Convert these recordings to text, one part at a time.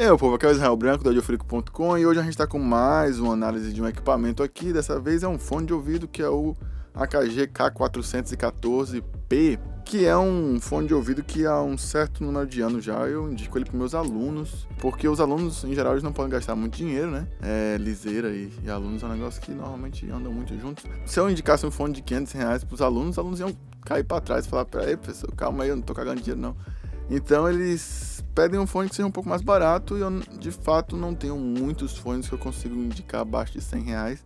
meu povo, aqui é o Israel Branco do Audiofrico.com e hoje a gente está com mais uma análise de um equipamento aqui. Dessa vez é um fone de ouvido que é o AKG K414P, que é um fone de ouvido que há um certo número de anos já eu indico ele para meus alunos, porque os alunos em geral eles não podem gastar muito dinheiro, né? Liseira e alunos é um negócio que normalmente andam muito juntos. Se eu indicasse um fone de R$500 para os alunos iam cair para trás e falar: peraí, professor, calma aí, eu não tô cagando dinheiro não. Então eles pedem um fone que seja um pouco mais barato e eu de fato não tenho muitos fones que eu consigo indicar abaixo de R$100.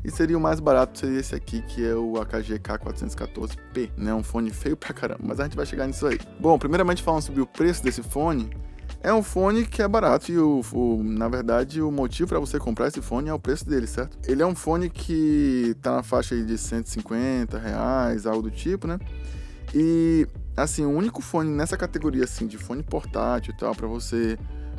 E seria o mais barato, seria esse aqui, que é o AKG K414P, né? Um fone feio pra caramba, mas a gente vai chegar nisso aí. Bom, primeiramente falando sobre o preço desse fone, é um fone que é barato e na verdade o motivo para você comprar esse fone é o preço dele, certo? Ele é um fone que tá na faixa aí de R$150, algo do tipo, né? E assim, o único fone nessa categoria assim de fone portátil e tal para você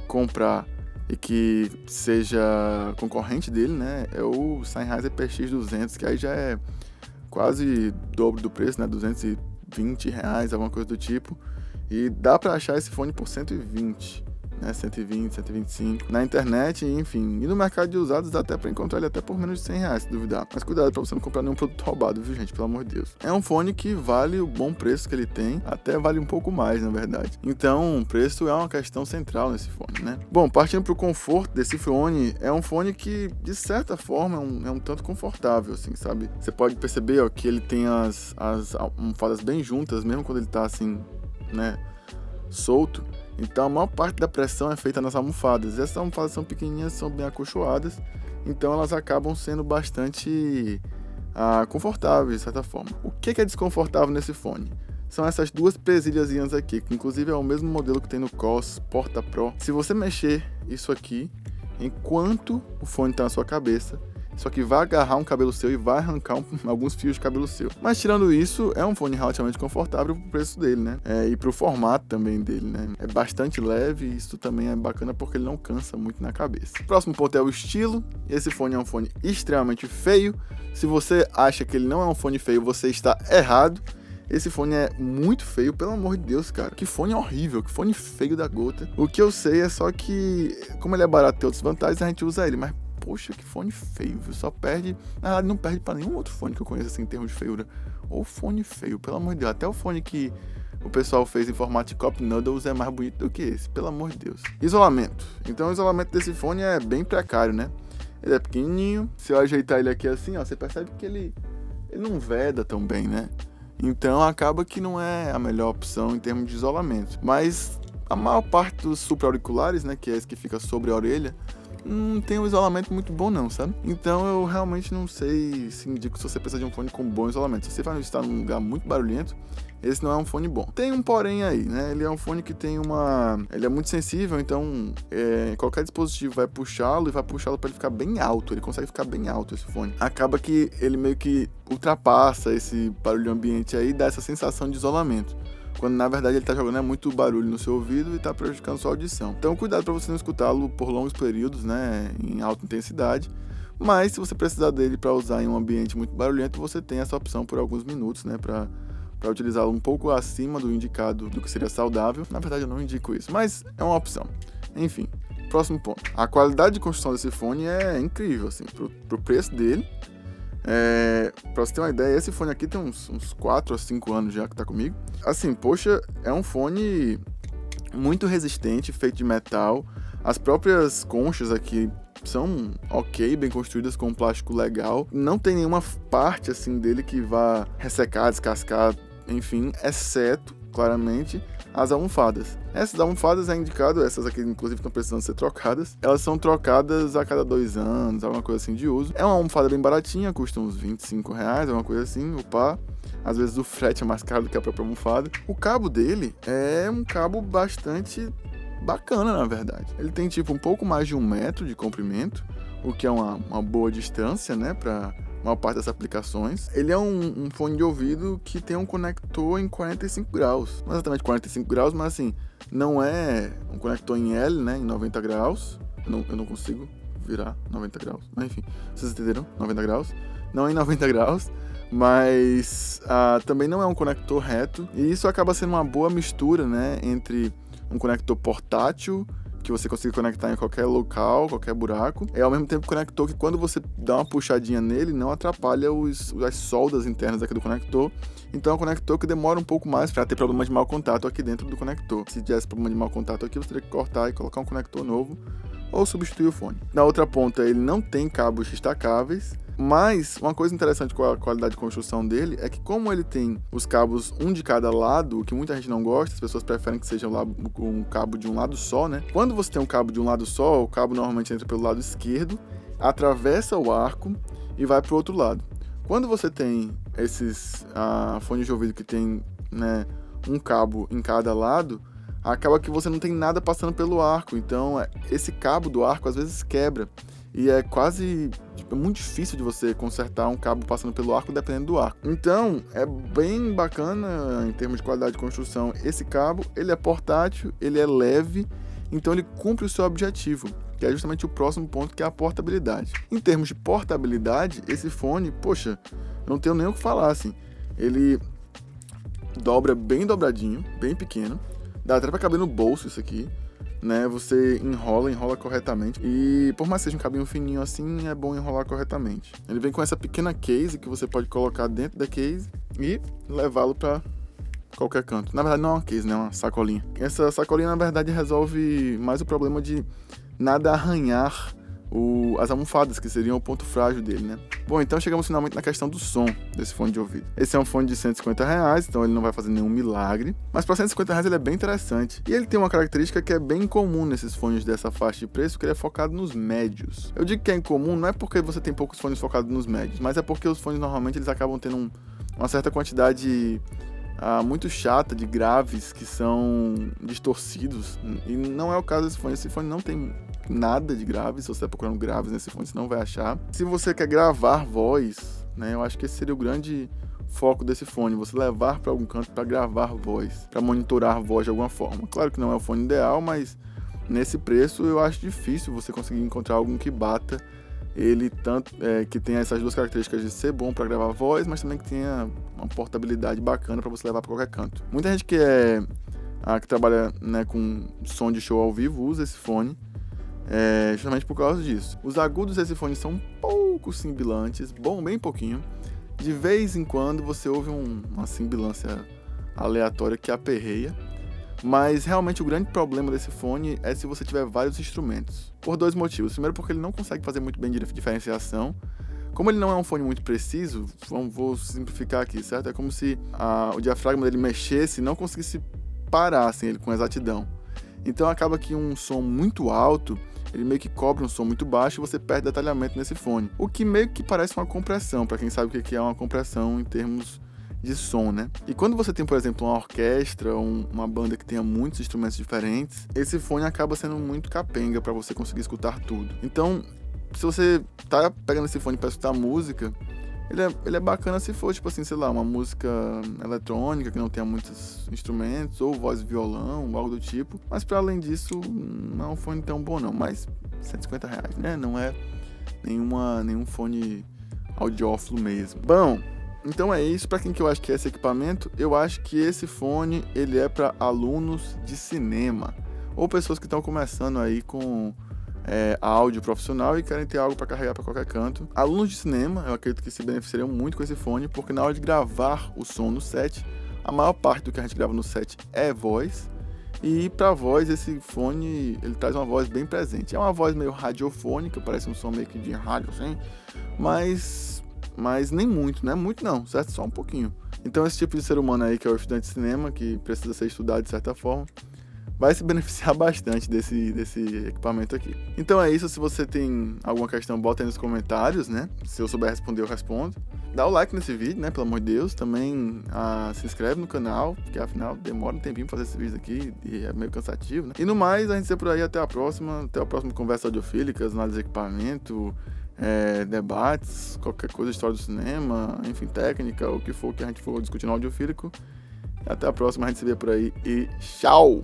comprar e que seja concorrente dele, né, é o Sennheiser PX200, que aí já é quase dobro do preço, né, R$220, alguma coisa do tipo. E dá para achar esse fone por 120, né, 120, 125 na internet, enfim. E no mercado de usados dá até para encontrar ele até por menos de R$100, se duvidar. Mas cuidado para você não comprar nenhum produto roubado, viu, gente? Pelo amor de Deus. É um fone que vale o bom preço que ele tem, até vale um pouco mais, na verdade. Então, o preço é uma questão central nesse fone, né? Bom, partindo pro conforto desse fone, é um fone que, de certa forma, é um tanto confortável, assim, sabe? Você pode perceber, ó, que ele tem as almofadas bem juntas, mesmo quando ele tá, assim, né, solto. Então a maior parte da pressão é feita nas almofadas. Essas almofadas são pequenininhas, são bem acolchoadas, então elas acabam sendo bastante confortáveis, de certa forma. O que é desconfortável nesse fone? São essas duas presilhazinhas aqui, que inclusive é o mesmo modelo que tem no COS Porta Pro. Se você mexer isso aqui, enquanto o fone está na sua cabeça, só que vai agarrar um cabelo seu e vai arrancar alguns fios de cabelo seu. Mas tirando isso, é um fone relativamente confortável pro preço dele, né? E pro formato também dele, né? É bastante leve e isso também é bacana porque ele não cansa muito na cabeça. Próximo ponto é o estilo. Esse fone é um fone extremamente feio. Se você acha que ele não é um fone feio, você está errado. Esse fone é muito feio, pelo amor de Deus, cara. Que fone horrível, que fone feio da gota. O que eu sei é só que, como ele é barato e tem outras vantagens, a gente usa ele, mas poxa, que fone feio, viu? Só perde... Na verdade, não perde pra nenhum outro fone que eu conheço, assim, em termos de feiura. Ou fone feio, pelo amor de Deus. Até o fone que o pessoal fez em formato de Cup Noodles é mais bonito do que esse, pelo amor de Deus. Isolamento. Então, o isolamento desse fone é bem precário, né? Ele é pequenininho. Se eu ajeitar ele aqui assim, ó, você percebe que ele não veda tão bem, né? Então, acaba que não é a melhor opção em termos de isolamento. Mas a maior parte dos supra-auriculares, né, que é esse que fica sobre a orelha, não tem um isolamento muito bom não, sabe? Então eu realmente não sei se indico se você precisa de um fone com bom isolamento. Se você vai estar num lugar muito barulhento, esse não é um fone bom. Tem um porém aí, né? Ele é um fone que tem ele é muito sensível, então qualquer dispositivo vai puxá-lo e vai puxá-lo para ele ficar bem alto. Ele consegue ficar bem alto, esse fone. Acaba que ele meio que ultrapassa esse barulho ambiente aí e dá essa sensação de isolamento, quando na verdade ele está jogando muito barulho no seu ouvido e está prejudicando sua audição. Então cuidado para você não escutá-lo por longos períodos, né, em alta intensidade. Mas se você precisar dele para usar em um ambiente muito barulhento, você tem essa opção por alguns minutos, né, para utilizá-lo um pouco acima do indicado do que seria saudável. Na verdade eu não indico isso, mas é uma opção. Enfim, próximo ponto. A qualidade de construção desse fone é incrível, assim, pro preço dele. Pra você ter uma ideia, esse fone aqui tem uns 4 a 5 anos já que tá comigo. Assim, poxa, é um fone muito resistente, feito de metal. As próprias conchas aqui são ok, bem construídas com um plástico legal. Não tem nenhuma parte assim dele que vá ressecar, descascar, enfim, exceto, claramente, as almofadas. Essas almofadas é indicado, essas aqui inclusive estão precisando ser trocadas. Elas são trocadas a cada 2 anos, alguma coisa assim de uso. É uma almofada bem baratinha, custa uns R$25, alguma coisa assim, o par. Às vezes o frete é mais caro do que a própria almofada. O cabo dele é um cabo bastante bacana, na verdade. Ele tem tipo um pouco mais de 1 metro de comprimento, o que é uma boa distância, né, para maior parte das aplicações. Ele é um fone de ouvido que tem um conector em 45 graus. Não exatamente 45 graus, mas assim, não é um conector em L, né, em 90 graus. Eu não consigo virar 90 graus. Mas enfim, vocês entenderam? 90 graus. Não é em 90 graus, mas também não é um conector reto. E isso acaba sendo uma boa mistura, né, entre um conector portátil que você consiga conectar em qualquer local, qualquer buraco. É ao mesmo tempo conector que quando você dá uma puxadinha nele, não atrapalha as soldas internas aqui do conector. Então é um conector que demora um pouco mais para ter problema de mau contato aqui dentro do conector. Se tivesse problema de mau contato aqui, você teria que cortar e colocar um conector novo ou substituir o fone. Na outra ponta ele não tem cabos destacáveis, mas uma coisa interessante com a qualidade de construção dele é que como ele tem os cabos um de cada lado, o que muita gente não gosta, as pessoas preferem que seja um cabo de um lado só, né? Quando você tem um cabo de um lado só, o cabo normalmente entra pelo lado esquerdo, atravessa o arco e vai para o outro lado. Quando você tem esses fones de ouvido que tem, né, um cabo em cada lado, acaba que você não tem nada passando pelo arco, então esse cabo do arco às vezes quebra. E é muito difícil de você consertar um cabo passando pelo arco dependendo do arco. Então, é bem bacana em termos de qualidade de construção. Esse cabo, ele é portátil, ele é leve, então ele cumpre o seu objetivo, que é justamente o próximo ponto, que é a portabilidade. Em termos de portabilidade, esse fone, poxa, não tenho nem o que falar, assim. Ele dobra bem dobradinho, bem pequeno. Dá até pra caber no bolso isso aqui, né? Você enrola corretamente. E por mais que seja um cabinho fininho assim, é bom enrolar corretamente. Ele vem com essa pequena case que você pode colocar dentro da case e levá-lo para qualquer canto. Na verdade não é uma case, né? É uma sacolinha. Essa sacolinha na verdade resolve mais o problema de nada arranhar as almofadas, que seriam o ponto frágil dele, né? Bom, então chegamos finalmente na questão do som desse fone de ouvido. Esse é um fone de R$150, então ele não vai fazer nenhum milagre, mas para R$150 ele é bem interessante. E ele tem uma característica que é bem incomum nesses fones dessa faixa de preço, que ele é focado nos médios. Eu digo que é incomum não é porque você tem poucos fones focados nos médios, mas é porque os fones normalmente eles acabam tendo uma certa quantidade muito chata de graves que são distorcidos, e não é o caso desse fone. Esse fone não tem nada de grave. Se você está procurando graves nesse fone, você não vai achar. Se você quer gravar voz, né, eu acho que esse seria o grande foco desse fone, você levar para algum canto para gravar voz, para monitorar a voz de alguma forma. Claro que não é o fone ideal, mas nesse preço eu acho difícil você conseguir encontrar algum que bata ele, tanto que tenha essas duas características de ser bom para gravar voz, mas também que tenha uma portabilidade bacana para você levar para qualquer canto. Muita gente que trabalha, né, com som de show ao vivo usa esse fone, justamente por causa disso. Os agudos desse fone são um pouco sibilantes, bem pouquinho. De vez em quando você ouve uma sibilância aleatória que aperreia, mas realmente o grande problema desse fone é se você tiver vários instrumentos, por dois motivos. Primeiro, porque ele não consegue fazer muito bem diferenciação. Como ele não é um fone muito preciso, vou simplificar aqui, certo? É como se o diafragma dele mexesse e não conseguisse parar assim, ele com exatidão. Então acaba que um som muito alto, ele meio que cobre um som muito baixo e você perde detalhamento nesse fone. O que meio que parece uma compressão, para quem sabe o que é uma compressão em termos de som, né? E quando você tem, por exemplo, uma orquestra ou uma banda que tenha muitos instrumentos diferentes, esse fone acaba sendo muito capenga para você conseguir escutar tudo. Então, se você tá pegando esse fone para escutar música, ele é bacana se for, tipo assim, sei lá, uma música eletrônica que não tenha muitos instrumentos, ou voz e violão, algo do tipo. Mas para além disso, não é um fone tão bom não. Mas R$150, né? Não é nenhum fone audiófilo mesmo. Bom, então é isso. Para quem que eu acho que é esse equipamento, eu acho que esse fone ele é para alunos de cinema ou pessoas que estão começando aí com áudio profissional e querem ter algo para carregar para qualquer canto. Alunos de cinema, eu acredito que se beneficiariam muito com esse fone, porque na hora de gravar o som no set, a maior parte do que a gente grava no set é voz, e para voz esse fone ele traz uma voz bem presente. É uma voz meio radiofônica, parece um som meio que de rádio assim, mas nem muito, não é muito não, certo? Só um pouquinho. Então esse tipo de ser humano aí que é o estudante de cinema, que precisa ser estudado de certa forma, vai se beneficiar bastante desse equipamento aqui. Então é isso. Se você tem alguma questão, bota aí nos comentários, né? Se eu souber responder, eu respondo. Dá o like nesse vídeo, né? Pelo amor de Deus. Também se inscreve no canal, porque afinal demora um tempinho pra fazer esse vídeo aqui e é meio cansativo, né? E no mais, a gente se vê por aí. Até a próxima conversa audiofílicas, análise de equipamento, debates, qualquer coisa, história do cinema, enfim, técnica, o que for que a gente for discutir no audiofílico. Até a próxima, a gente se vê por aí e tchau!